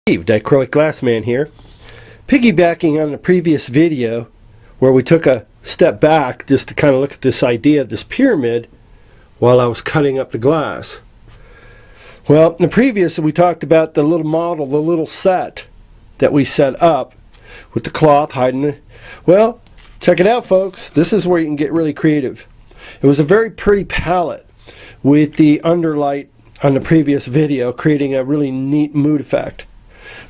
Dichroic Glass Man here. Piggybacking on the previous video where we took a step back just to kind of look at this idea of this pyramid while I was cutting up the glass. Well, in the previous we talked about the little model, the little set that we set up with the cloth hiding it. Well, check it out, folks. This is where you can get really creative. It was a very pretty palette with the underlight on the previous video, creating a really neat mood effect.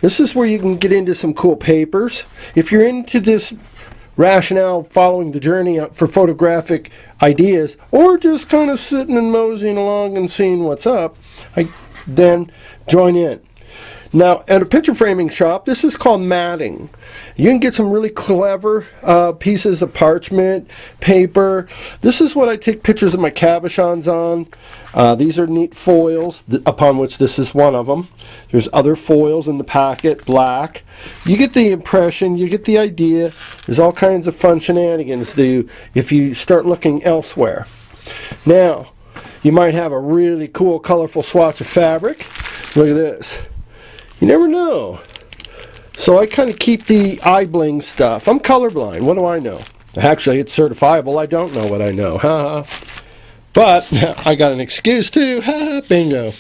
This is where you can get into some cool papers. If you're into this rationale, following the journey for photographic ideas, or just kind of sitting and moseying along and seeing what's up, then join in. Now, at a picture framing shop, this is called matting. You can get some really clever pieces of parchment, paper. This is what I take pictures of my cabochons on. These are neat foils, upon which this is one of them. There's other foils in the packet, black. You get the impression, you get the idea. There's all kinds of fun shenanigans to do if you start looking elsewhere. Now, you might have a really cool, colorful swatch of fabric. Look at this. You never know. So I kind of keep the eye bling stuff. I'm colorblind. What do I know? Actually, it's certifiable. I don't know what I know. Ha ha. But I got an excuse too. Ha ha. Bingo.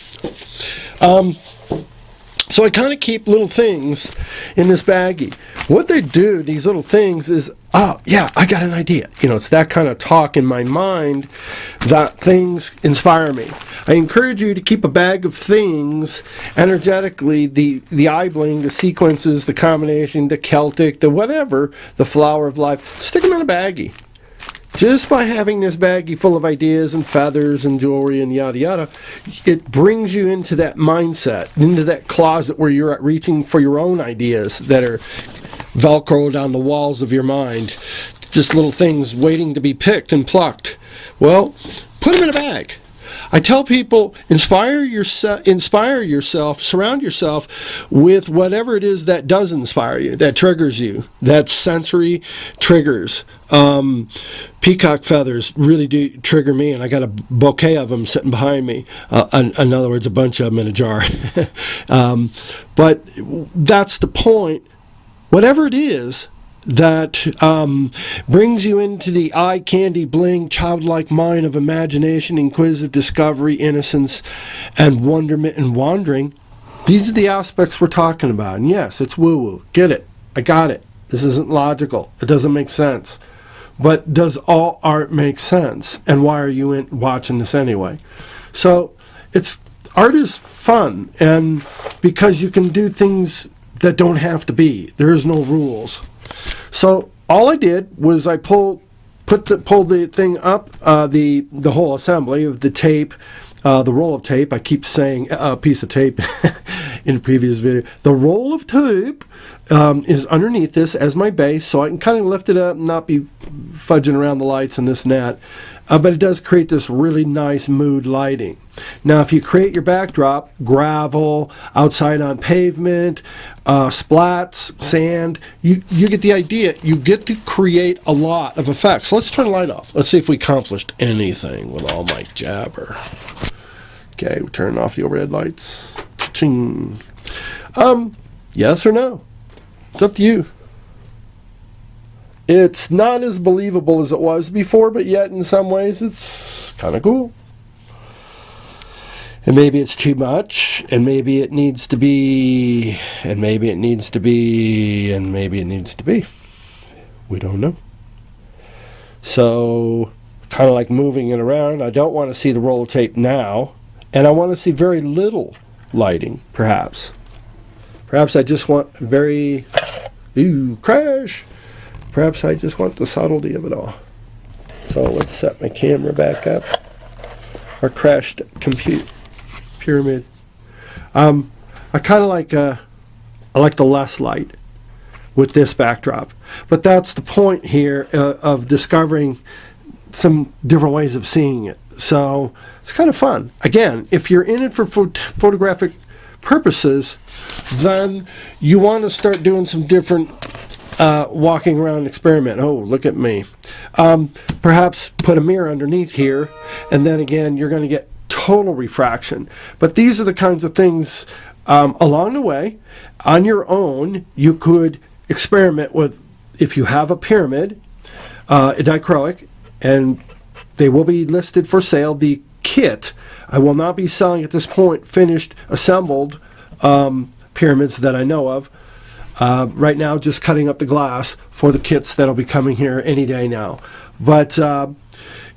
So I kind of keep little things in this baggie. What they do, these little things, is, oh, yeah, I got an idea. You know, it's that kind of talk in my mind that things inspire me. I encourage you to keep a bag of things energetically, the eye bling, the sequences, the combination, the Celtic, the whatever, the flower of life. Stick them in a baggie. Just by having this baggie full of ideas and feathers and jewelry and yada yada, it brings you into that mindset, into that closet where you're reaching for your own ideas that are velcroed on the walls of your mind. Just little things waiting to be picked and plucked. Well, put them in a bag. I tell people, inspire yourself, surround yourself with whatever it is that does inspire you, that triggers you, that sensory triggers. Peacock feathers really do trigger me, and I got a bouquet of them sitting behind me. In other words, a bunch of them in a jar. But that's the point. Whatever it is that brings you into the eye candy bling, childlike mind of imagination, inquisitive discovery, innocence, and wonderment and wandering. These are the aspects we're talking about. And yes, it's woo-woo. Get it. I got it. This isn't logical. It doesn't make sense. But does all art make sense? And why are you watching this anyway? So art is fun, and because you can do things that don't have to be. There is no rules. So all I did was I pulled the thing up, the whole assembly of the tape, the roll of tape. I keep saying a piece of tape in the previous video. The roll of tape is underneath this as my base, so I can kind of lift it up and not be fudging around the lights and this and that. But it does create this really nice mood lighting. Now, if you create your backdrop, gravel, outside on pavement, splats, sand, you get the idea. You get to create a lot of effects. Let's turn the light off. Let's see if we accomplished anything with all my jabber. Okay, we turn off the overhead lights. Cha-ching. Yes or no? It's up to you. It's not as believable as it was before, but yet in some ways it's kind of cool. And maybe it's too much, and maybe it needs to be, and maybe it needs to be, and maybe it needs to be. We don't know. So, kind of like moving it around, I don't want to see the roll of tape now, and I want to see very little lighting, perhaps. Perhaps I just want crash! Perhaps I just want the subtlety of it all. So let's set my camera back up. Our crashed pyramid. I kind of like I like the less light with this backdrop. But that's the point here of discovering some different ways of seeing it. So it's kind of fun. Again, if you're in it for photographic purposes, then you want to start doing some different walking around experiment. Oh, look at me. Perhaps put a mirror underneath here, and then again you're going to get total refraction. But these are the kinds of things along the way, on your own, you could experiment with, if you have a pyramid, a dichroic, and they will be listed for sale. The kit, I will not be selling at this point finished, assembled pyramids that I know of. Right now, just cutting up the glass for the kits that'll be coming here any day now. But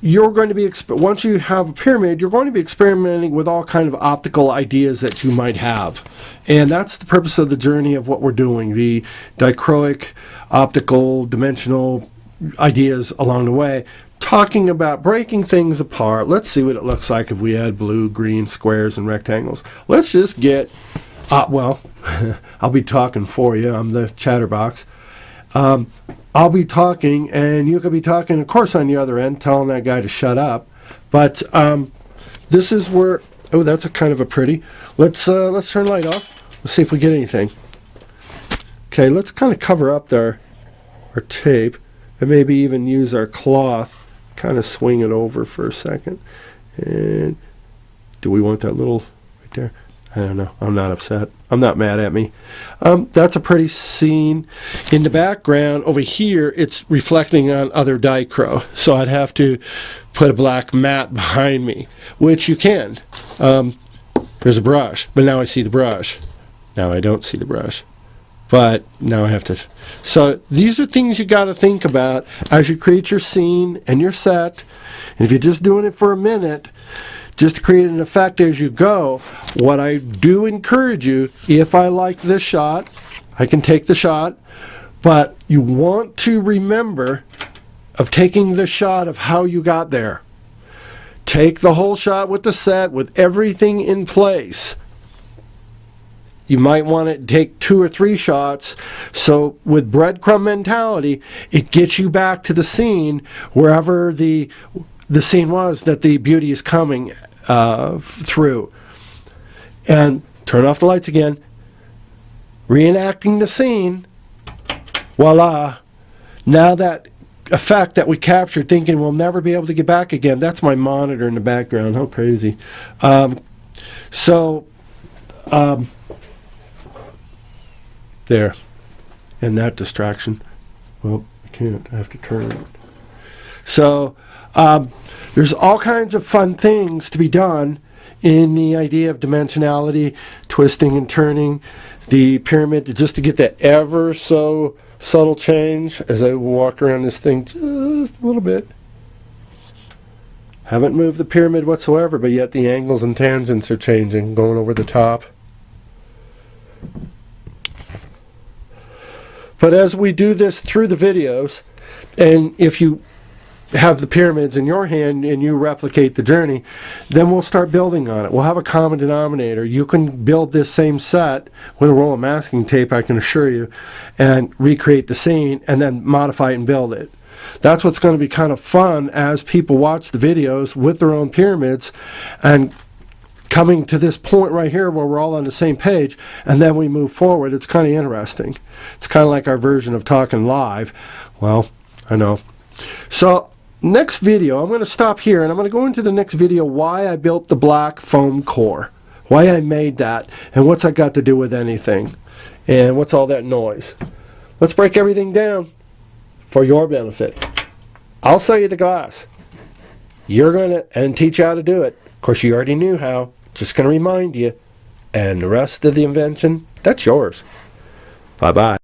you're going to be, once you have a pyramid, you're going to be experimenting with all kind of optical ideas that you might have. And that's the purpose of the journey of what we're doing, the dichroic, optical, dimensional ideas along the way, talking about breaking things apart. Let's see what it looks like if we add blue, green, squares, and rectangles. Let's just get, well, I'll be talking for you. I'm the chatterbox. I'll be talking, and you could be talking, of course, on the other end, telling that guy to shut up. But this is where, oh, that's a kind of a pretty. Let's turn the light off. Let's see if we get anything. Okay, let's kind of cover up our tape, and maybe even use our cloth, kind of swing it over for a second. And do we want that little right there? I don't know. I'm not upset. I'm not mad at me. That's a pretty scene. In the background over here, it's reflecting on other dichro. So I'd have to put a black mat behind me, which you can. There's a brush, but now I see the brush. Now I don't see the brush. But now I have to. So these are things you got to think about as you create your scene and your set. And if you're just doing it for a minute, just to create an effect as you go, what I do encourage you, if I like this shot, I can take the shot, but you want to remember of taking the shot of how you got there. Take the whole shot with the set, with everything in place. You might want to take 2 or 3 shots. So with breadcrumb mentality, it gets you back to the scene wherever the scene was that the beauty is coming through. And turn off the lights again. Reenacting the scene. Voila. Now that effect that we captured, thinking we'll never be able to get back again, that's my monitor in the background. How crazy. There. And that distraction. Well, I can't. I have to turn it. So there's all kinds of fun things to be done in the idea of dimensionality, twisting and turning the pyramid, just to get that ever so subtle change as I walk around this thing just a little bit. Haven't moved the pyramid whatsoever, but yet the angles and tangents are changing, going over the top. But as we do this through the videos, and if you have the pyramids in your hand and you replicate the journey, then we'll start building on it. We'll have a common denominator. You can build this same set with a roll of masking tape, I can assure you, and recreate the scene and then modify it and build it. That's what's going to be kind of fun as people watch the videos with their own pyramids and coming to this point right here where we're all on the same page, and then we move forward. It's kind of interesting. It's kind of like our version of talking live. Well, I know. So next video, I'm going to stop here, and I'm going to go into the next video why I built the black foam core, why I made that, and what's that got to do with anything, and what's all that noise. Let's break everything down for your benefit. I'll sell you the glass. You're going to, and teach you how to do it. Of course, you already knew how. Just going to remind you. And the rest of the invention, that's yours. Bye-bye.